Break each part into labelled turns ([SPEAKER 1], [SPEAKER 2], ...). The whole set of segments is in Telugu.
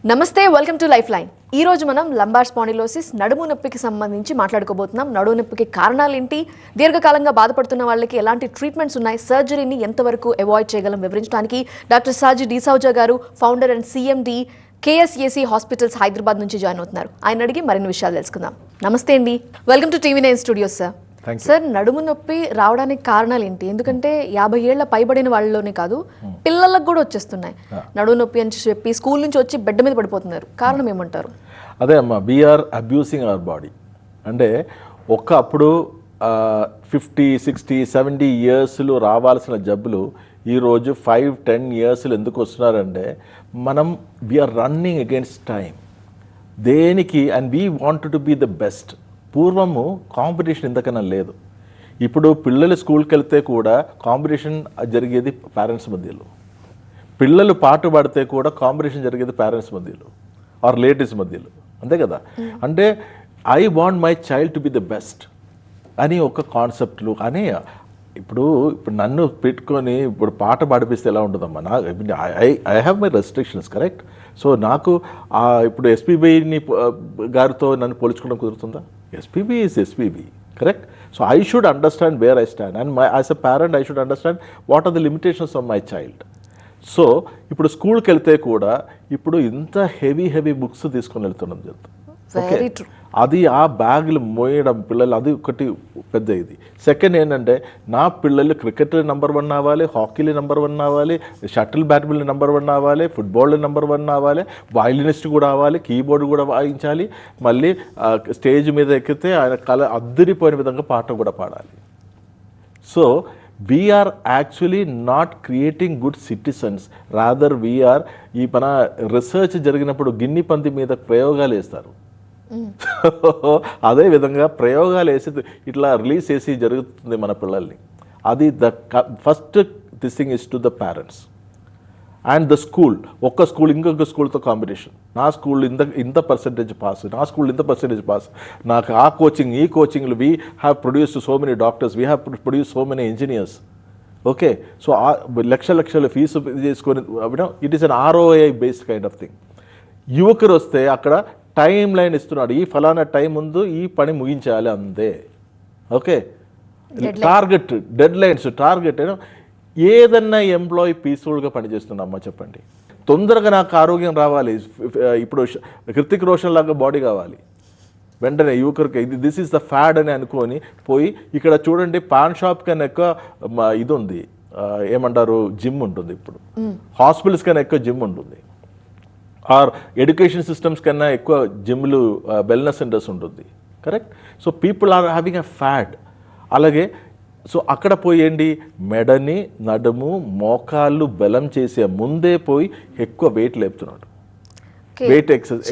[SPEAKER 1] నమస్తే, వెల్కమ్ టు లైఫ్ లైన్. ఈ రోజు మనం లంబార్ స్పాండిలోసిస్ నడుము నొప్పికి సంబంధించి మాట్లాడుకోబోతున్నాం. నడుము నొప్పికి కారణాలు ఏంటి, దీర్ఘకాలంగా బాధపడుతున్న వాళ్ళకి ఎలాంటి ట్రీట్మెంట్స్ ఉన్నాయి, సర్జరీని ఎంతవరకు అవాయిడ్ చేయగలం వివరించడానికి డాక్టర్ సాజీ డిసౌజా గారు, founder and CMD KSAC hospitals Hyderabad నుంచి జాయిన్ అవుతున్నారు. ఆయన అడిగి మరిన్ని విషయాలు తెలుసుకుందాం. నమస్తే అండి, welcome to TV9 studios. Sir, నడుము నొప్పి రావడానికి కారణాలు ఏంటి? ఎందుకంటే 50 ఏళ్ల పైబడిన వాళ్ళలోనే కాదు, పిల్లలకు కూడా వచ్చేస్తున్నాయి నడుము నొప్పి అని చెప్పి స్కూల్ నుంచి వచ్చి బెడ్ మీద పడిపోతున్నారు. కారణం ఏమంటారు?
[SPEAKER 2] అదే అమ్మా, వీఆర్ అబ్యూసింగ్ అవర్ బాడీ. అంటే ఒకప్పుడు 50, 60, 70 ఇయర్స్లో రావాల్సిన జబ్బులు ఈరోజు 5, 10 ఇయర్స్లు ఎందుకు వస్తున్నారంటే మనం వీఆర్ రన్నింగ్ అగైన్స్ట్ టైం. దేనికి? And we want to be the best. పూర్వము కాంపిటీషన్ ఇంతకన్నా లేదు. ఇప్పుడు పిల్లలు స్కూల్కి వెళ్తే కూడా కాంపిటీషన్ జరిగేది పేరెంట్స్ మధ్యలో. పిల్లలు పాటు పాడితే కూడా కాంపిటీషన్ జరిగేది పేరెంట్స్ మధ్యలో ఆర్ రిలేటివ్స్ మధ్యలో, అంతే కదా. అంటే I want my child to be the best అని ఒక కాన్సెప్ట్లు. కానీ ఇప్పుడు నన్ను పెట్టుకొని ఇప్పుడు పాట పాడిపిస్తే ఎలా ఉంటుందమ్మా? I have my restrictions, correct. So నాకు ఇప్పుడు ఎస్పీబీని గారితో నన్ను పోల్చుకోవడం కుదురుతుందా? SPB is SPB, correct. So I should understand where I stand and as a parent I should understand what are the limitations of my child. So ఇప్పుడు స్కూల్కి వెళ్తే కూడా ఇప్పుడు ఇంత హెవీ బుక్స్ తీసుకొని వెళ్తున్నాం జరుగుతుంది. ఓకే, అది ఆ బ్యాగులు మోయడం పిల్లలు, అది ఒకటి పెద్ద ఇది. సెకండ్ ఏంటంటే నా పిల్లలు క్రికెట్లో నెంబర్ 1 అవ్వాలి, హాకీలో నెంబర్ 1 అవ్వాలి, షటిల్ బ్యాడ్మింటన్ నెంబర్ 1 అవ్వాలి, ఫుట్బాల్లో నెంబర్ 1 అవ్వాలి, వయలినిస్ట్ కూడా అవ్వాలి, కీబోర్డ్ కూడా వాయించాలి, మళ్ళీ స్టేజ్ మీద ఎక్కితే ఆయన కళ అద్దరిపోయిన విధంగా పాట కూడా పాడాలి. So we're actually not creating good citizens, rather we're ఈ మన రీసెర్చ్ జరిగినప్పుడు గిన్ని పంది మీద ప్రయోగాలు వేస్తారు. అదే విధంగా ప్రయోగాలు వేసి ఇట్లా రిలీజ్ చేసి జరుగుతుంది మన పిల్లల్ని. అది first this thing is to the parents and the school. ఒక్క స్కూల్ ఇంకొక స్కూల్తో కాంపిటీషన్. నా స్కూల్ ఇంత పర్సెంటేజ్ పాస్, నా స్కూల్ ఇంత పర్సెంటేజ్ పాస్, నాకు ఆ కోచింగ్ ఈ కోచింగ్లు. We have produced so many doctors, we have produce so many engineers. Okay, so లక్షల ఫీజు చేసుకొని it is an ROI based kind of thing. యువకులు వస్తే అక్కడ టైం లైన్ ఇస్తున్నాడు, ఈ ఫలానా టైం ముందు ఈ పని ముగించాలి అంతే. Okay, target, dead lines, target. ఏదన్నా ఎంప్లాయీ పీస్ఫుల్గా పనిచేస్తున్నామ్మా చెప్పండి. తొందరగా నాకు ఆరోగ్యం రావాలి, ఇప్పుడు హృతిక్ రోషన్ లాగా బాడీ కావాలి, వెంటనే యువకుడికి దిస్ ఈజ్ ద ఫ్యాడ్ అని అనుకొని పోయి ఇక్కడ చూడండి పాన్ షాప్ కన్నా ఎక్కువ ఇది ఉంది, ఏమంటారు, జిమ్ ఉంటుంది. ఇప్పుడు హాస్పిటల్స్ కన్నా ఎక్కువ జిమ్ ఉంటుంది, ఆర్ ఎడ్యుకేషన్ సిస్టమ్స్ కన్నా ఎక్కువ జిమ్లు, వెల్నెస్ సెంటర్స్ ఉంటుంది, correct. So people are having a fat. అలాగే సో అక్కడ పోయండి మెడని, నడుము, మోకాళ్ళు బలం చేసే ముందే పోయి ఎక్కువ వెయిట్ లేపుతున్నాడు, వెయిట్ ఎక్సర్సైజ్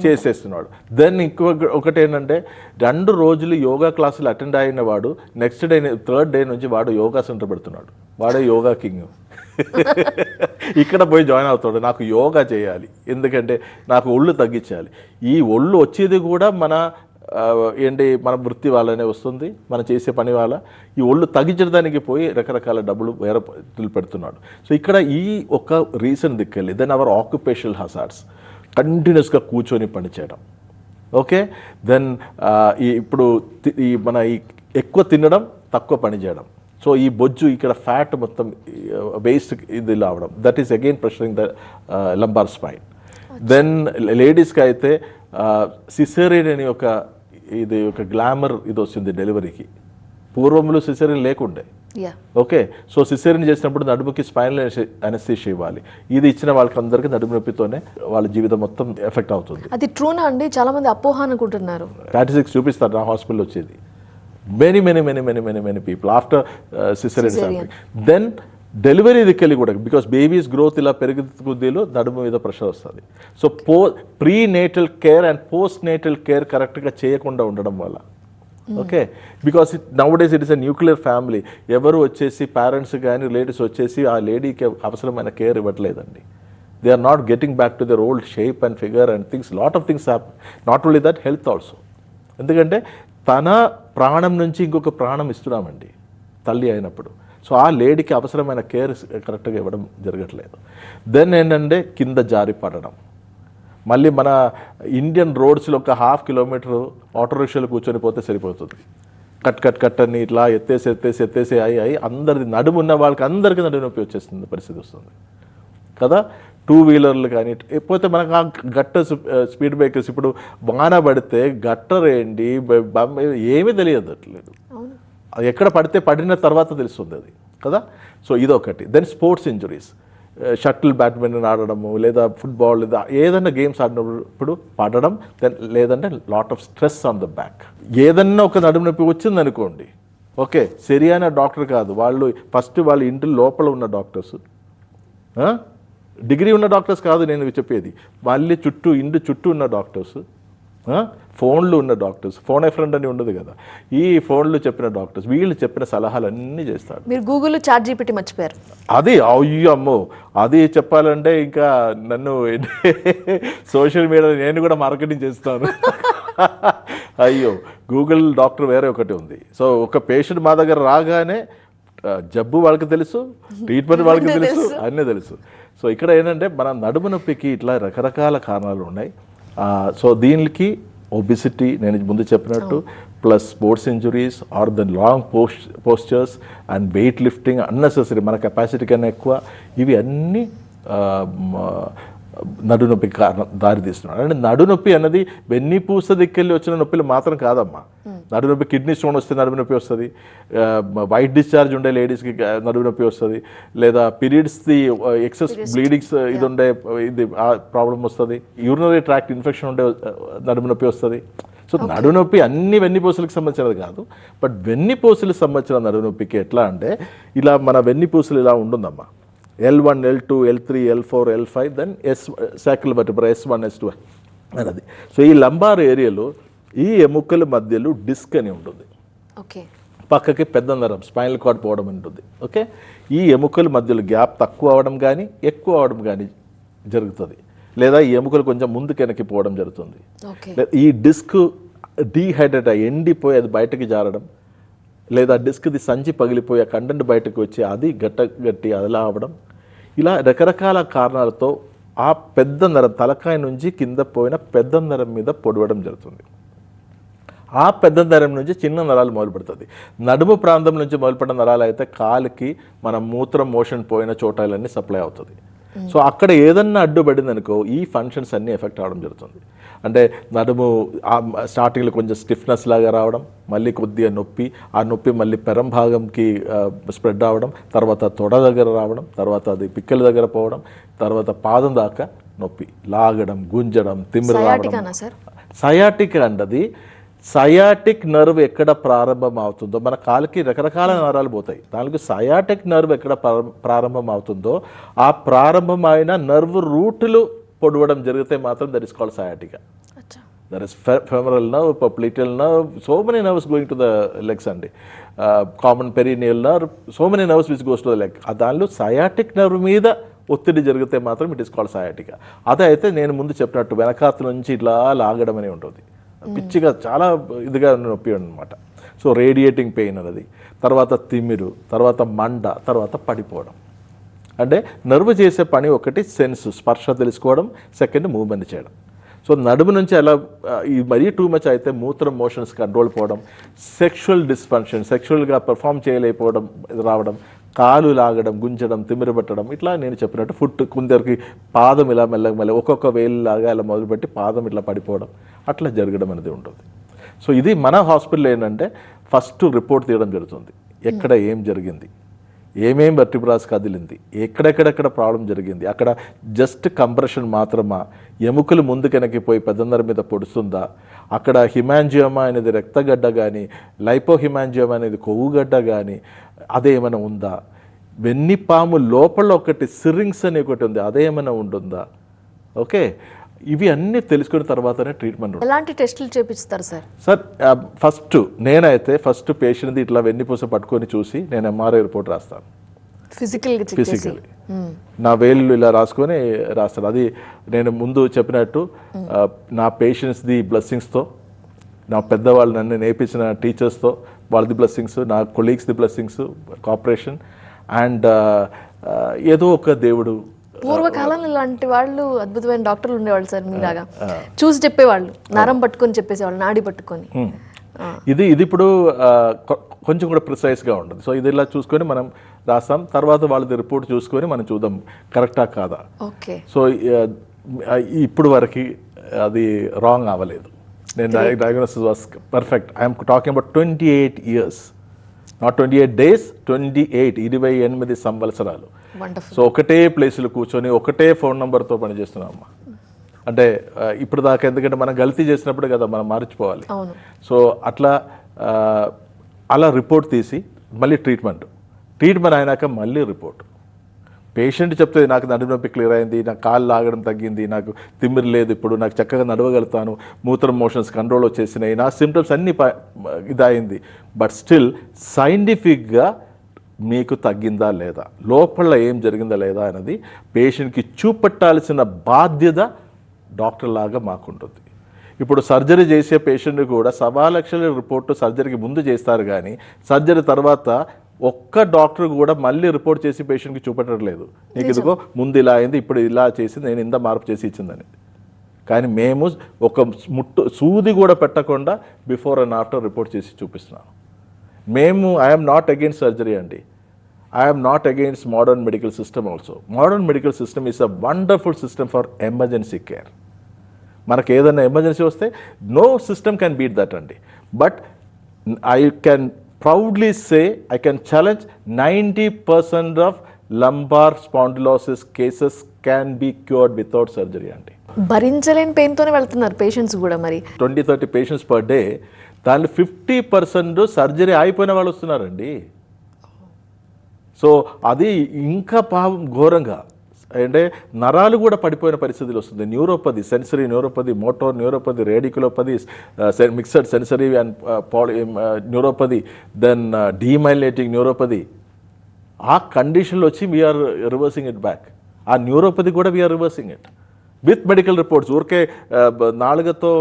[SPEAKER 2] చేసేస్తున్నాడు. దెన్ ఒకటి ఏంటంటే 2 రోజులు యోగా క్లాసులు అటెండ్ అయిన వాడు నెక్స్ట్ డే, 3rd డే నుంచి వాడు యోగా సెంటర్ పెడుతున్నాడు. వాడే యోగా కింగ్. ఇక్కడ పోయి జాయిన్ అవుతాడు, నాకు యోగా చేయాలి, ఎందుకంటే నాకు ఒళ్ళు తగ్గించాలి. ఈ ఒళ్ళు వచ్చేది కూడా మన మన వృత్తి వాళ్ళనే వస్తుంది, మనం చేసే పని వాళ్ళ. ఈ ఒళ్ళు తగ్గించడానికి పోయి రకరకాల డబ్బులు వేరే పెడుతున్నాడు. సో ఇక్కడ ఈ ఒక రీజన్ దిక్కెళ్ళి దెన్ అవర్ ఆక్యుపేషనల్ హజార్డ్స్, కంటిన్యూస్గా కూర్చొని పనిచేయడం. ఓకే, దెన్ ఇప్పుడు మన ఈ ఎక్కువ తినడం, తక్కువ పని చేయడం. సో ఈ బొజ్జు ఇక్కడ ఫ్యాట్ మొత్తం వేస్ట్ ఇది రావడం, that is again pressuring the lumbar spine. Then లేడీస్కి అయితే సిసేరియన్ అని ఒక గ్లామర్ ఇది వస్తుంది డెలివరీకి. పూర్వంలో సిసేరియన్ లేకుండే. ఓకే, సో సిసేరియన్ చేసినప్పుడు నడుముకి స్పైనల్ అనెస్థీషియా ఇవ్వాలి. ఇది ఇచ్చిన వాళ్ళకి అందరికీ నడుము నొప్పితోనే వాళ్ళ జీవితం మొత్తం ఎఫెక్ట్ అవుతుంది.
[SPEAKER 1] అది ట్రూనా అండి? చాలా మంది అపోహ అనుకుంటున్నారు.
[SPEAKER 2] స్టాటిస్టిక్స్ చూపిస్తారు, నా హాస్పిటల్ వచ్చేది many people after cesarean. Then delivery దిక్కెళ్ళి కూడా, బికాస్ బేబీస్ గ్రోత్ ఇలా పెరుగుతుందిలో నడుము మీద ప్రెషర్ వస్తుంది. So prenatal care and post natal care కరెక్ట్గా చేయకుండా ఉండడం వల్ల. Okay, because nowadays it is a nuclear family. ఎవరు వచ్చేసి పేరెంట్స్ కానీ రిలేటివ్స్ వచ్చేసి ఆ లేడీకి అవసరమైన కేర్ ఇవ్వట్లేదండి. They are not getting back to their old shape and figure and things, lot of things happen. Not only that, health also. ఎందుకంటే తన ప్రాణం నుంచి ఇంకొక ప్రాణం ఇస్తున్నామండి తల్లి అయినప్పుడు. సో ఆ లేడీకి అవసరమైన కేర్ కరెక్ట్గా ఇవ్వడం జరగట్లేదు. దెన్ ఏంటంటే కింద జారి పడడం. మళ్ళీ మన ఇండియన్ రోడ్స్లో ఒక 1/2 కిలోమీటర్ ఆటో రిక్షాలు కూర్చొని పోతే సరిపోతుంది. కట్ అని ఇట్లా ఎత్తేసి అయి అందరిది నడుము ఉన్న వాళ్ళకి అందరికీ నడుము నొప్పి వచ్చేస్తుంది పరిస్థితి వస్తుంది కదా. 2 వీలర్లు కానీ పోతే మనకు ఆ గట్ట స్పీడ్ బ్రేకర్స్ ఇప్పుడు వాన పడితే గట్టర్ ఏంటి ఏమీ తెలియదట్లేదు. అది ఎక్కడ పడిన తర్వాత తెలుస్తుంది అది కదా. సో ఇదొకటి. Then sports injuries, shuttle badminton ఆడడము లేదా ఫుట్బాల్ లేదా ఏదైనా గేమ్స్ ఆడినప్పుడు పడడం, దెన్ లేదంటే lot of stress on the back. ఏదన్నా ఒక నడుము నొప్పి వచ్చిందనుకోండి, ఓకే సరియైన డాక్టర్ కాదు వాళ్ళు, ఫస్ట్ వాళ్ళ ఇంటి లోపల ఉన్న డాక్టర్స్, డిగ్రీ ఉన్న డాక్టర్స్ కాదు నేను చెప్పేది, మళ్ళీ ఇంటి చుట్టూ ఉన్న డాక్టర్స్, ఫోన్లు ఉన్న డాక్టర్స్, ఫోన్ ఏ ఫ్రెండ్ అని ఉండదు కదా, ఈ ఫోన్లు చెప్పిన డాక్టర్స్, వీళ్ళు చెప్పిన సలహాలు అన్నీ చేస్తాడు.
[SPEAKER 1] మీరు గూగుల్ ChatGPT మర్చిపోయారు.
[SPEAKER 2] అది అమ్మో అది చెప్పాలంటే ఇంకా నన్ను సోషల్ మీడియా నేను కూడా మార్కెటింగ్ చేస్తాను. అయ్యో గూగుల్ డాక్టర్ వేరే ఒకటి ఉంది. సో ఒక పేషెంట్ మా దగ్గర రాగానే జబ్బు వాళ్ళకి తెలుసు, ట్రీట్మెంట్ వాళ్ళకి తెలుసు, అన్నీ తెలుసు. సో ఇక్కడ ఏంటంటే మన నడుము నొప్పికి ఇట్లా రకరకాల కారణాలు ఉన్నాయి. సో దీనికి ఒబిసిటీ నేను ముందు చెప్పినట్టు, plus sports injuries or the long postures and weight lifting unnecessary మన కెపాసిటీ కన్నా ఎక్కువ, ఇవి అన్నీ నడునొప్పికి దారితీస్తున్నాడు. అంటే నడునొప్పి అన్నది వెన్నుపూస దిక్కెళ్ళి వచ్చిన నొప్పిలు మాత్రం కాదమ్మా. నడునొప్పి కిడ్నీ స్టోన్ వస్తే నడునొప్పి వస్తుంది, వైట్ డిశ్చార్జ్ ఉండే లేడీస్కి నడునొప్పి వస్తుంది, లేదా పీరియడ్స్ది ఎక్సెస్ బ్లీడింగ్స్ ఇది ఉండే ఇది ప్రాబ్లం వస్తుంది, యూరినరీ ట్రాక్ట్ ఇన్ఫెక్షన్ ఉండే నడునొప్పి వస్తుంది. సో నడునొప్పి అన్ని వెన్నుపూసలకు సంబంధించినది కాదు, బట్ వెన్నుపూసలకు సంబంధించిన నడునొప్పికి ఎట్లా అంటే ఇలా మన వెన్నుపూసలు ఇలా ఉంటుందమ్మా, L1, L2, L3, L4, L5, then sacral vertebra S1, S2 అన్నది. సో ఈ లంబార్ ఏరియాలో ఈ ఎముకల మధ్యలో డిస్క్ అని ఉంటుంది,
[SPEAKER 1] ఓకే
[SPEAKER 2] పక్కకి పెద్ద నరం స్పైనల్ కార్డ్ పోవడం ఉంటుంది. ఓకే ఈ ఎముకల మధ్యలో గ్యాప్ తక్కువ అవడం కానీ ఎక్కువ అవడం కానీ జరుగుతుంది, లేదా ఈ ఎముకలు కొంచెం ముందుకు వెనక్కి పోవడం జరుగుతుంది. ఈ డిస్క్ డీహైడ్రేట్ అయ్యి ఎండిపోయి అది బయటకి జారడం, లేదా డిస్క్ది సంచి పగిలిపోయి ఆ కంటెంట్ బయటకు వచ్చి అది గట్టి అలా అవ్వడం, ఇలా రకరకాల కారణాలతో ఆ పెద్ద నరం తలకాయ నుంచి కింద పోయిన పెద్ద నరం మీద పొడవడం జరుగుతుంది. ఆ పెద్ద నరం నుంచి చిన్న నరాలు మొదలుపెడుతుంది. నడుము ప్రాంతం నుంచి మొదలుపడిన నరాలు అయితే కాలుకి మన మూత్రం మోషన్ పోయిన చోటాలన్నీ సప్లై అవుతుంది. సో అక్కడ ఏదన్నా అడ్డుపడింది అనుకో ఈ ఫంక్షన్స్ అన్నీ ఎఫెక్ట్ అవ్వడం జరుగుతుంది. అంటే నడుము స్టార్టింగ్లో కొంచెం స్టిఫ్నెస్ లాగా రావడం, మళ్ళీ కొద్దిగా నొప్పి, ఆ నొప్పి మళ్ళీ పెరం భాగంకి స్ప్రెడ్ అవ్వడం, తర్వాత తొడ దగ్గర రావడం, తర్వాత అది పిక్కల దగ్గర పోవడం, తర్వాత పాదం దాకా నొప్పి, లాగడం, గుంజడం, తిమ్మిరి రావడం. సయాటిక్ అంటది. సయాటిక్ నర్వ్ ఎక్కడ ప్రారంభం అవుతుందో, మన కాలుకి రకరకాల నరాలు పోతాయి, దానికి సయాటిక్ నర్వ్ ఎక్కడ ప్రారంభం అవుతుందో ఆ ప్రారంభమైన నర్వ్ రూట్లు పొడవడం జరిగితే మాత్రం that is called sciatica. That is femoral nerve, popliteal nerve, so many nerves going to the legs అండి, common peroneal nerve, so many nerves which goes to the leg. దానిలో సయాటిక్ నర్వ్ మీద ఒత్తిడి జరిగితే మాత్రం ఇట్ ఇస్ కాల్డ్ సయాటికా. అదైతే నేను ముందు చెప్పినట్టు వెనకాతల నుంచి ఇట్లా లాగడం అని ఉంటుంది, పిచ్చిగా చాలా ఇదిగా నొప్పి అనమాట. సో రేడియేటింగ్ పెయిన్ అన్నది, తర్వాత తిమ్మిరు, తర్వాత మంట, తర్వాత పడిపోవడం. అంటే నర్వ్ చేసే పని ఒకటి సెన్స్ స్పర్శ తెలుసుకోవడం, సెకండ్ మూవ్మెంట్ చేయడం. సో నడుము నుంచి అలా మరీ టూ మచ్ అయితే మూత్రం మోషన్స్ కంట్రోల్ పోవడం, సెక్షువల్ డిస్ఫంక్షన్, సెక్షువల్గా పెర్ఫామ్ చేయలేకపోవడం రావడం, కాలు లాగడం, గుంజడం, తిమ్మిరి పట్టడం, ఇట్లా నేను చెప్పినట్టు ఫుట్ కొందరికి పాదం ఇలా మెల్లగా ఒక్కొక్క వేలులాగా ఇలా మొదలుపెట్టి పాదం ఇట్లా పడిపోవడం, అట్లా జరగడం అనేది ఉంటుంది. సో ఇది మన హాస్పిటల్ ఏంటంటే ఫస్ట్ రిపోర్ట్ తీయడం జరుగుతుంది, ఎక్కడ ఏం జరిగింది, ఏమేం వెర్టిబ్రాస్ కదిలింది, ఎక్కడెక్కడెక్కడ ప్రాబ్లం జరిగింది, అక్కడ జస్ట్ కంప్రెషన్ మాత్రమా, ఎముకలు ముందుకెనక్కి పోయి పెద్దందర మీద పొడుస్తుందా, అక్కడ హిమాంజియోమా అనేది రక్తగడ్డ కానీ, లైపోహిమాంజియోమా అనేది కొవ్వుగడ్డ కానీ అదేమైనా ఉందా, వెన్నిపాము లోపల ఒకటి సిరింగ్స్ అని ఒకటి ఉంది అదేమైనా ఉంటుందా, ఓకే ఇవి అన్నీ తెలుసుకున్న తర్వాతనే ట్రీట్మెంట్.
[SPEAKER 1] ఎలాంటి టెస్టులు చేపిస్తారు
[SPEAKER 2] సార్? ఫస్ట్ నేనైతే ఫస్ట్ పేషెంట్ది ఇట్లా వెన్నుపూస పట్టుకొని చూసి నేను ఎంఆర్ఐ రిపోర్ట్ రాస్తాను, ఫిజికల్లీ నా వేళ్ళు ఇలా రాసుకొని రాస్తాను. అది నేను ముందు చెప్పినట్టు నా పేషెంట్స్ది బ్లెస్సింగ్స్తో, నా పెద్దవాళ్ళు నన్ను నేర్పించిన టీచర్స్తో వాళ్ళది బ్లెస్సింగ్స్, నా కొలీగ్స్ది బ్లెస్సింగ్స్, కోఆపరేషన్ అండ్ ఏదో ఒక దేవుడు.
[SPEAKER 1] పూర్వకాలంలో ఇలాంటి వాళ్ళు అద్భుతమైన డాక్టర్లు ఉండేవాళ్ళు సార్ మీలాగా. చూసి చెప్పేవాళ్ళు, నరం పట్టుకొని చెప్పేసేవాళ్ళు, నాడి పట్టుకొని.
[SPEAKER 2] ఇది ఇప్పుడు కొంచెం కూడా ప్రిసైజ్గా ఉండదు. సో ఇది ఇలా చూసుకొని మనం రాస్తాం, తర్వాత వాళ్ళది రిపోర్ట్ చూసుకొని మనం చూద్దాం కరెక్టా కాదా.
[SPEAKER 1] ఓకే.
[SPEAKER 2] సో ఇప్పుడు వరకు అది రాంగ్ అవ్వలేదు. నేను diagnosis was perfect. I'm talking about 28 years, not 28 days, 28 సంవత్సరాలు. సో ఒకటే ప్లేస్లో కూర్చొని ఒకటే ఫోన్ నెంబర్తో పనిచేస్తున్నామమ్మా. అంటే ఇప్పుడు దాకా, ఎందుకంటే మనం గల్తీ చేసినప్పుడు కదా మనం మార్చిపోవాలి. సో అలా రిపోర్ట్ తీసి మళ్ళీ ట్రీట్మెంట్ అయినాక మళ్ళీ రిపోర్ట్. పేషెంట్ చెప్తుంది నాకు నడుము నొప్పి క్లియర్ అయింది, నాకు కాళ్ళు లాగడం తగ్గింది, నాకు తిమ్మిరి లేదు, ఇప్పుడు నాకు చక్కగా నడవగలుగుతాను, మూత్రం మోషన్స్ కంట్రోల్ వచ్చేసినాయి, నా సిమ్టమ్స్ అన్నీ ఇదయింది. బట్ స్టిల్ సైంటిఫిక్గా మీకు తగ్గిందా లేదా, లోపల ఏం జరిగిందా లేదా అనేది పేషెంట్కి చూపెట్టాల్సిన బాధ్యత డాక్టర్ లాగా మాకుంటుంది. ఇప్పుడు సర్జరీ చేసే పేషెంట్ కూడా 1,00,000 రిపోర్టు సర్జరీకి ముందు చేస్తారు, కానీ సర్జరీ తర్వాత ఒక్క డాక్టర్ కూడా మళ్ళీ రిపోర్ట్ చేసి పేషెంట్కి చూపెట్టట్లేదు. నీకు ఇదిగో ముందు ఇలా అయింది, ఇప్పుడు ఇలా చేసింది, నేను ఇంత మార్పు చేసి ఇచ్చిందని. కానీ మేము ఒక సూది కూడా పెట్టకుండా బిఫోర్ అండ్ ఆఫ్టర్ రిపోర్ట్ చేసి చూపిస్తున్నాను. మేము ఐఎమ్ నాట్ అగెయిన్స్ట్ సర్జరీ అండి. I'm not against modern medical system also. Modern medical system is a wonderful system for emergency care. మనకు ఏదైనా ఎమర్జెన్సీ వస్తే no system can beat that అండి. But I can proudly say, I can challenge 90% of lumbar spondylosis cases can be cured without surgery అండి.
[SPEAKER 1] భరించలేని పెయిన్తోనే వెళ్తున్నారు పేషెంట్స్ కూడా. మరి
[SPEAKER 2] 20-30 పేషెంట్స్ పర్ డే, దానిలో 50% సర్జరీ అయిపోయిన వాళ్ళు వస్తున్నారండి. సో అది ఇంకా పాపం ఘోరంగా, అంటే నరాలు కూడా పడిపోయిన పరిస్థితులు వస్తుంది. Neuropathy, sensory neuropathy, motor neuropathy, radiculopathy, mixed sensory and neuropathy, then demyelinating neuropathy. ఆ కండిషన్లో వచ్చి వీఆర్ రివర్సింగ్ ఇట్ బ్యాక్. ఆ న్యూరోపతి కూడా we're reversing it with medical reports. ఊరికే నాలుగతో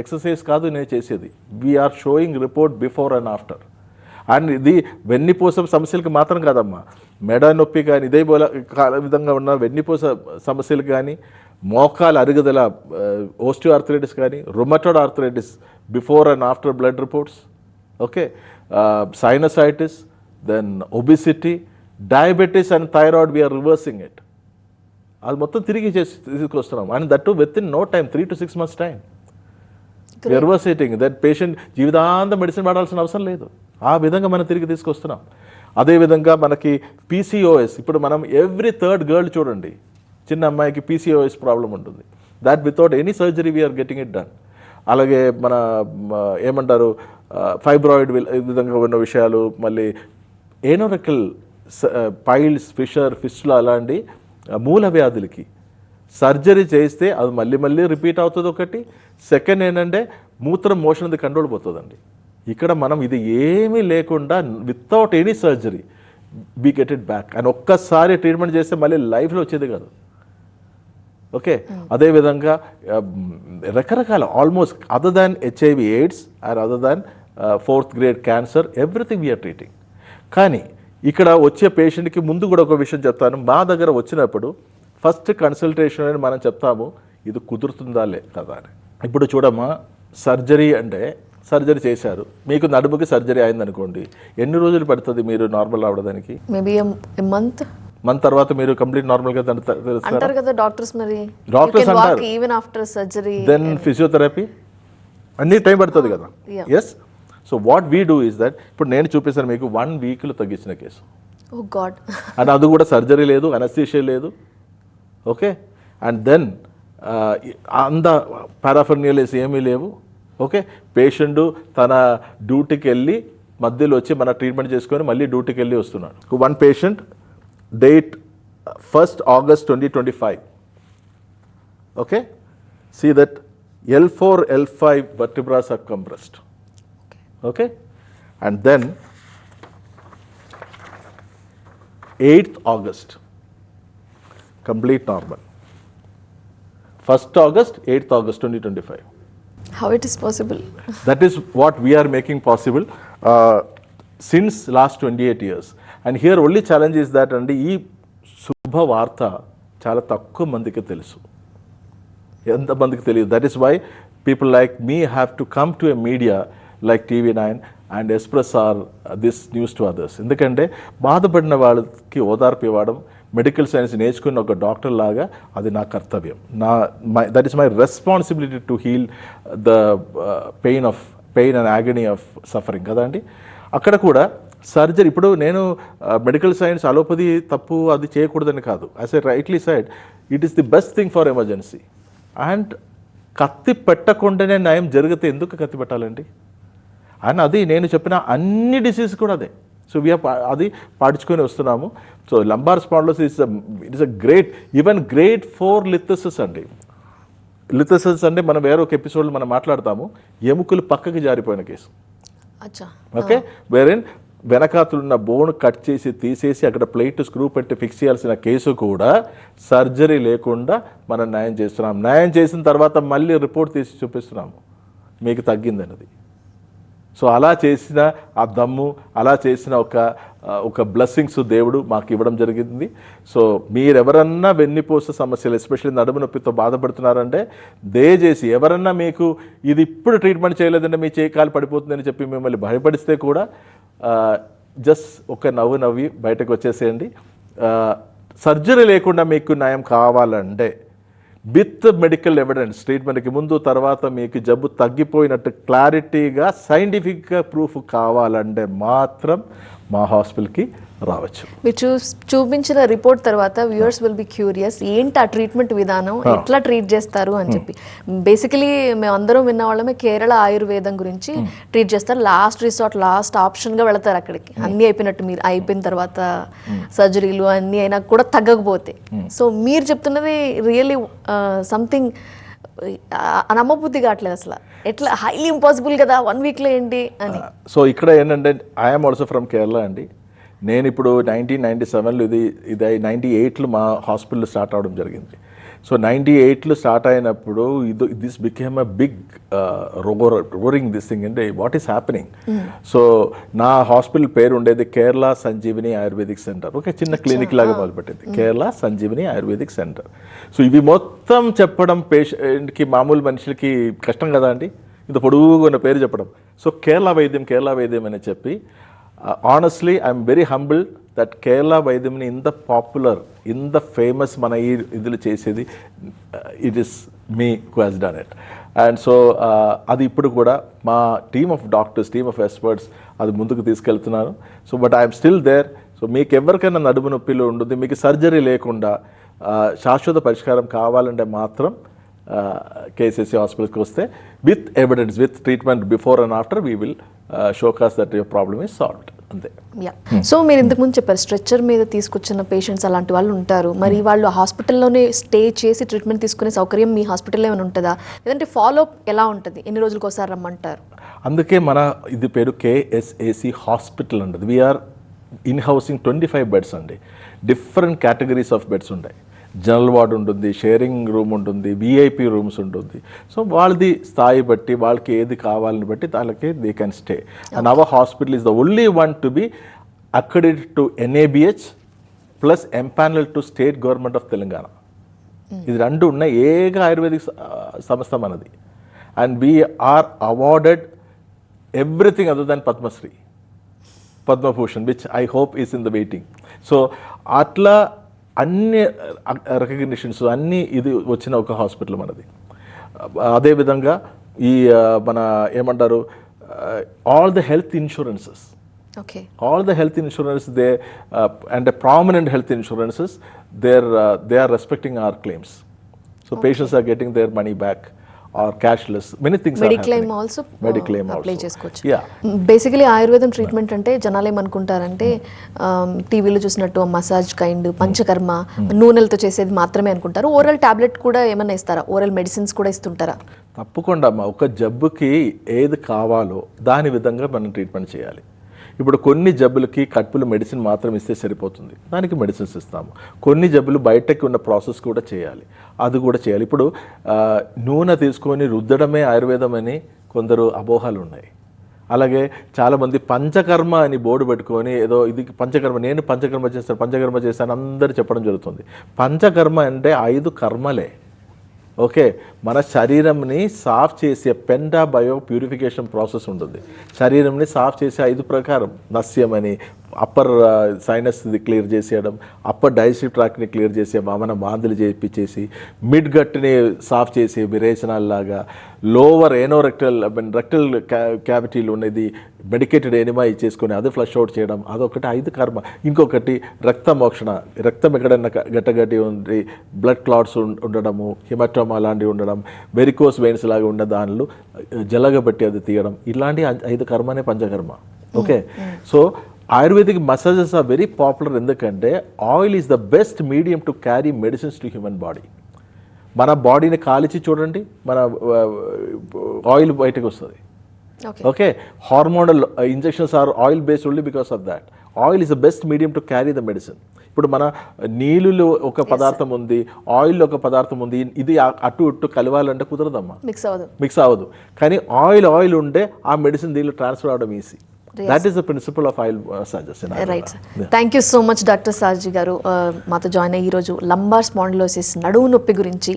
[SPEAKER 2] ఎక్సర్సైజ్ కాదు నేను చేసేది. We're showing report before and after. And ఇది వెన్నుపూస సమస్యలకు మాత్రం కాదమ్మా, మెడ నొప్పి కానీ, ఇదే విధంగా ఉన్న వెన్నుపూస సమస్యలు కానీ, మోకాల అరుగుదల ఓస్టియోఆర్థరైటిస్ కానీ, rheumatoid arthritis before and after blood reports, okay, sinusitis, then obesity, diabetes and thyroid, we're reversing it. అది మొత్తం తిరిగి తీసుకొస్తున్నాం. And that too within no time, 3 to 6 months time reversing. దట్ పేషెంట్ జీవితాంతం మెడిసిన్ వాడాల్సిన అవసరం లేదు. ఆ విధంగా మనం తిరిగి తీసుకొస్తున్నాం. అదేవిధంగా మనకి పీసీఓఎస్, ఇప్పుడు మనం ఎవ్రీ థర్డ్ గర్ల్ చూడండి, చిన్న అమ్మాయికి పీసీఓఎస్ ప్రాబ్లం ఉంటుంది. That without any surgery we're getting it done. అలాగే మన ఏమంటారు ఫైబ్రాయిడ్ విధంగా ఉన్న విషయాలు, మళ్ళీ ఏనోరెకల్ పైల్స్, ఫిస్టులా అలాంటి మూల వ్యాధులకి సర్జరీ చేస్తే అది మళ్ళీ రిపీట్ అవుతుంది. ఒకటి. సెకండ్ ఏంటంటే మూత్రం మోషన్ కంట్రోల్ పోతుందండి. ఇక్కడ మనం ఇది ఏమీ లేకుండా without any surgery we get it back. And ఒక్కసారి ట్రీట్మెంట్ చేస్తే మళ్ళీ లైఫ్లో వచ్చేది కాదు. ఓకే. అదేవిధంగా రకరకాల almost other than HIV AIDS and other than 4th grade cancer, everything we're treating. కానీ ఇక్కడ వచ్చే పేషెంట్కి ముందు కూడా ఒక విషయం చెప్తాను. మా దగ్గర వచ్చినప్పుడు ఫస్ట్ కన్సల్టేషన్ అని మనం చెప్తాము, ఇది కుదురుతుందా లేదా అని. ఇప్పుడు చూడమ్మా, సర్జరీ అంటే సర్జరీ చేశారు, మీకు నడుముకి సర్జరీ అయిందనుకోండి, ఎన్ని రోజులు పడుతుంది మీరు నార్మల్ అవడానికి?
[SPEAKER 1] మేబీ మంత్
[SPEAKER 2] తర్వాత మీరు కంప్లీట్ నార్మల్ గా
[SPEAKER 1] అంటారు కదా డాక్టర్స్. మరి
[SPEAKER 2] డాక్టర్స్ అంటారు
[SPEAKER 1] even after surgery,
[SPEAKER 2] then physiotherapy, అన్ని టైం పడుతుంది కదా. Yes. So what we do is that, ఇప్పుడు నేను చూపిస్తాను మీకు 1 weekలో తగ్గించిన కేసు.
[SPEAKER 1] Oh God.
[SPEAKER 2] అండ్ అది కూడా సర్జరీ లేదు, అనస్థీషియా లేదు. ఓకే. అండ్ దెన్ అంత పారాఫర్నియల్స్ ఏమీ లేవు. ఓకే. పేషెంట్ తన డ్యూటీకి వెళ్ళి మధ్యలో వచ్చి మన ట్రీట్మెంట్ చేసుకొని మళ్ళీ డ్యూటీకి వెళ్ళి వస్తున్నాడు. 1 patient, date 1st August 2025. Okay. See that L4, L5 vertebrae are compressed. Okay. And then 8th August, complete normal. 1st August, 8th August 2025.
[SPEAKER 1] How it is possible?
[SPEAKER 2] That is what we are making possible. Since last 28 years. And here only challenge is that అండి, ఈ శుభవార్త చాలా తక్కువ మందికి తెలుసు, ఎంతమందికి తెలియదు. That is why people like me have to come to a media like TV9 and express or this news to others. ఎందుకంటే బాధపడిన వాళ్ళకి ఓదార్పు ఇవ్వడం, మెడికల్ సైన్స్ నేర్చుకున్న ఒక డాక్టర్ లాగా అది నా కర్తవ్యం. That is my responsibility to heal the pain and agony of suffering కదా అండి. అక్కడ కూడా సర్జరీ, ఇప్పుడు నేను మెడికల్ సైన్స్ అలోపతి తప్పు అది చేయకూడదని కాదు. As a rightly side it is the best thing for emergency. And కత్తి పెట్టకుండానే నయం జరిగితే ఎందుకు కత్తి పెట్టాలండి? అండ్ అది నేను చెప్పిన అన్ని డిసీజ్ కూడా అదే. సో అది పాటించుకొని వస్తున్నాము. So lumbar spondylosis it is a great, even great 4 లిథసిస్ అండి. లిథసిస్ అంటే మనం వేరే ఒక ఎపిసోడ్లో మనం మాట్లాడతాము, ఎముకలు పక్కకి జారిపోయిన కేసు. ఓకే, వేరేన్ వెనకాతులున్న బోన్ కట్ చేసి తీసేసి అక్కడ ప్లేట్ స్క్రూ పెట్టి ఫిక్స్ చేయాల్సిన కేసు కూడా సర్జరీ లేకుండా మనం న్యాయం చేస్తున్నాం. న్యాయం చేసిన తర్వాత మళ్ళీ రిపోర్ట్ తీసి చూపిస్తున్నాము మీకు తగ్గిందన్నది. సో అలా చేసిన ఆ దమ్ము, అలా చేసిన ఒక బ్లెస్సింగ్స్ దేవుడు మాకు ఇవ్వడం జరిగింది. సో మీరెవరన్నా వెన్నుపూస సమస్యలు, ఎస్పెషల్లీ నడుము నొప్పితో బాధపడుతున్నారంటే దయచేసి ఎవరన్నా మీకు ఇది ఇప్పుడు ట్రీట్మెంట్ చేయలేదంటే మీ చేయి కాలు పడిపోతుందని చెప్పి మిమ్మల్ని భయపడిస్తే కూడా జస్ట్ ఒక నవ్వి బయటకు వచ్చేసేయండి. సర్జరీ లేకుండా మీకు న్యాయం కావాలంటే విత్ మెడికల్ ఎవిడెన్స్, ట్రీట్మెంట్కి ముందు తర్వాత మీకు జబ్బు తగ్గిపోయినట్టు క్లారిటీగా సైంటిఫిక్గా ప్రూఫ్ కావాలంటే మాత్రం మా హాస్పిటల్కి రావచ్చు.
[SPEAKER 1] మీరు చూపించిన రిపోర్ట్ తర్వాత వ్యూవర్స్ విల్ బి క్యూరియస్, ఏంటి ఆ ట్రీట్మెంట్ విధానం, ఎట్లా ట్రీట్ చేస్తారు అని చెప్పి. బేసికలీ మేము అందరం విన్న వాళ్ళమే కేరళ ఆయుర్వేదం గురించి ట్రీట్ చేస్తారు. లాస్ట్ రిసార్ట్, లాస్ట్ ఆప్షన్గా వెళతారు అక్కడికి. అన్నీ అయిపోయినట్టు, మీరు అయిపోయిన తర్వాత సర్జరీలు అన్నీ అయినా కూడా తగ్గకపోతే. సో మీరు చెప్తున్నది రియల్లీ సంథింగ్ నమ్మబుద్ధి కావట్లేదు అసలు. ఎట్లా హైలీ ఇంపాసిబుల్ కదా 1 weekలో ఏంటి అని.
[SPEAKER 2] సో ఇక్కడ ఏంటంటే ఐఎమ్ ఆల్సో ఫ్రమ్ కేరళ అండి. నేను ఇప్పుడు 1997లో ఇది 98లో మా హాస్పిటల్ స్టార్ట్ అవడం జరిగింది. సో 98లో స్టార్ట్ అయినప్పుడు this became a big roaring this thing అంటే వాట్ ఈస్ హ్యాపెనింగ్. సో నా హాస్పిటల్ పేరు ఉండేది కేరళ సంజీవిని ఆయుర్వేదిక్ సెంటర్. ఒక చిన్న క్లినిక్ లాగా మొదలుపెట్టింది, Kerala Sanjeevini ayurvedic centre. So ఇవి మొత్తం చెప్పడం పేషెంట్కి, మామూలు మనుషులకి కష్టం కదా అండి, ఇంత పొడుగుగా ఉన్న పేరు చెప్పడం. సో కేరళ వైద్యం అని చెప్పి honestly I'm very humbled that Kerala వైద్యంని ఇంత పాపులర్, ఇంత ఫేమస్ మన ఈ ఇదిలో చేసేది it is me who has done it. And so అది ఇప్పుడు కూడా మా team of doctors, team of experts అది ముందుకు తీసుకెళ్తున్నాను. So but I'm still there. So మీకు ఎవరికైనా నడుము నొప్పిలో ఉంటుంది, మీకు సర్జరీ లేకుండా శాశ్వత పరిష్కారం కావాలంటే మాత్రం కేసీసీ హాస్పిటల్కి వస్తే with evidence, with treatment before and after we will show cause that your problem is solved. అంతే.
[SPEAKER 1] సో మీరు ఇంతకుముందు చెప్పారు స్ట్రెచ్చర్ మీద తీసుకొచ్చిన పేషెంట్స్ అలాంటి వాళ్ళు ఉంటారు. మరి వాళ్ళు హాస్పిటల్లోనే స్టే చేసి ట్రీట్మెంట్ తీసుకునే సౌకర్యం మీ హాస్పిటల్లో ఏమైనా ఉంటుందా, లేదంటే ఫాలోఅప్ ఎలా ఉంటుంది, ఎన్ని రోజులకు ఒకసారి రమ్మంటారు?
[SPEAKER 2] అందుకే మన ఇది పేరు కేఎస్ఏసి హాస్పిటల్ అండి. వీఆర్ ఇన్ హౌసింగ్ 25 బెడ్స్ అండి. డిఫరెంట్ కేటగిరీస్ ఆఫ్ బెడ్స్ ఉంటాయి. జనరల్ వార్డ్ ఉంటుంది, షేరింగ్ రూమ్ ఉంటుంది, విఐపి రూమ్స్ ఉంటుంది. సో వాళ్ళది స్థాయి బట్టి, వాళ్ళకి ఏది కావాలని బట్టి వాళ్ళకి they can stay. And our hospital is the only one to be accredited to NABH plus empanel to state government of Telangana. ఇది రెండు ఉన్న ఏక ఆయుర్వేదిక్ సంస్థ మనది. And we're awarded everything other than Padma Shri, Padma Bhushan, which I hope is in the waiting. So అట్లా అన్ని రికగ్నిషన్స్ అన్నీ ఇది వచ్చిన ఒక హాస్పిటల్ మనది. అదేవిధంగా ఈ మన ఏమంటారు all the health insurances, all the health insurance they and prominent health insurances they are respecting our claims. So patients are getting their money back or cashless. Many things are happening. Mediclaim also
[SPEAKER 1] apply చేసుకోవచ్చు.
[SPEAKER 2] Yeah.
[SPEAKER 1] బేసికలీ ఆయుర్వేదం ట్రీట్మెంట్ అంటే జనాలు ఏమనుకుంటారంటే టీవీలో చూసినట్టు మసాజ్ కైండ్, పంచకర్మ, నూనెలతో చేసేది మాత్రమే అనుకుంటారు. ఓరల్ టాబ్లెట్ కూడా ఏమన్నా ఇస్తారా? ఓరల్ మెడిసిన్స్ కూడా ఇస్తుంటారా?
[SPEAKER 2] తప్పకుండా అమ్మా. ఒక జబ్బుకి ఏది కావాలో దాని విధంగా మనం ట్రీట్మెంట్ చేయాలి. ఇప్పుడు కొన్ని జబ్బులకి కట్టుపులు మెడిసిన్ మాత్రం ఇస్తే సరిపోతుంది, దానికి మెడిసిన్స్ ఇస్తాము. కొన్ని జబ్బులు బయటకి ఉన్న ప్రాసెస్ కూడా చేయాలి, అది కూడా చేయాలి. ఇప్పుడు నూనె తీసుకొని రుద్దడమే ఆయుర్వేదం అని కొందరు అపోహలు ఉన్నాయి. అలాగే చాలామంది పంచకర్మ అని బోర్డు పెట్టుకొని ఏదో ఇది పంచకర్మ, నేను పంచకర్మ చేస్తాను అందరూ చెప్పడం జరుగుతుంది. పంచకర్మ అంటే 5 కర్మలే. ఓకే, మన శరీరంని సాఫ్ చేసే బయో ప్యూరిఫికేషన్ ప్రాసెస్ ఉంటుంది. శరీరంని సాఫ్ చేసే 5 ప్రకారం నస్యం అని అప్పర్ సైనస్ది క్లియర్ చేసేయడం, అప్పర్ డైజెస్టివ్ ట్రాక్ట్ని క్లియర్ చేసే మన మాందులు చేపించేసి, మిడ్ గట్ని సాఫ్ చేసి విరేచనాల్లాగా, లోవర్ రెక్టల్ క్యావిటీలు ఉన్నది మెడికేటెడ్ ఎనిమా ఇచ్చేసుకొని అది ఫ్లష్ అవుట్ చేయడం, అదొకటి 5 కర్మ. ఇంకొకటి రక్తమోక్షణ, రక్తం ఎక్కడన్నా గట్టగట్టి ఉండి బ్లడ్ క్లాట్స్ ఉండడము, హిమటోమా లాంటివి ఉండడం, వెరికోస్ వెయిన్స్ లాగా ఉన్న దానిలో జలగబట్టి అది తీయడం, ఇలాంటి 5 కర్మనే panchakarma. Okay, so ayurvedic massages are very popular. ఎందుకంటే oil is the best medium to carry medicines to human body. మన బాడీని కాల్చి చూడండి, మన ఆయిల్ బయటకు వస్తుంది. Okay, hormonal injections are oil based only because of that. Oil is the best medium to carry the medicine. ఇప్పుడు మన నీళ్ళలో ఒక పదార్థం ఉంది, ఆయిల్లో ఒక పదార్థం ఉంది, ఇది అటు ఇటు కలవాలంటే కుదరదమ్మా, మిక్స్ అవ్వదు. కానీ ఆయిల్ ఉంటే ఆ మెడిసిన్ దీనిలో ట్రాన్స్ఫర్ అవడం easy. That is the principle of oil massages.
[SPEAKER 1] Right. Thank you so much, Dr. Sarji garu. మాతో జాయిన్ అయ్యి ఈరోజు లంబార్ స్పాండిలోసిస్ నడుము నొప్పి గురించి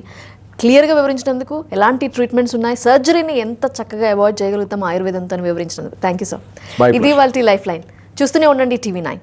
[SPEAKER 1] క్లియర్గా వివరించినందుకు, ఎలాంటి ట్రీట్మెంట్స్ ఉన్నాయి, సర్జరీని ఎంత చక్కగా అవాయిడ్ చేయగలుగుతాం ఆయుర్వేదంతో వివరించినందుకు థ్యాంక్ యూ సార్. ఇది వాళ్ళ లైఫ్ లైన్. చూస్తూనే ఉండండి TV9.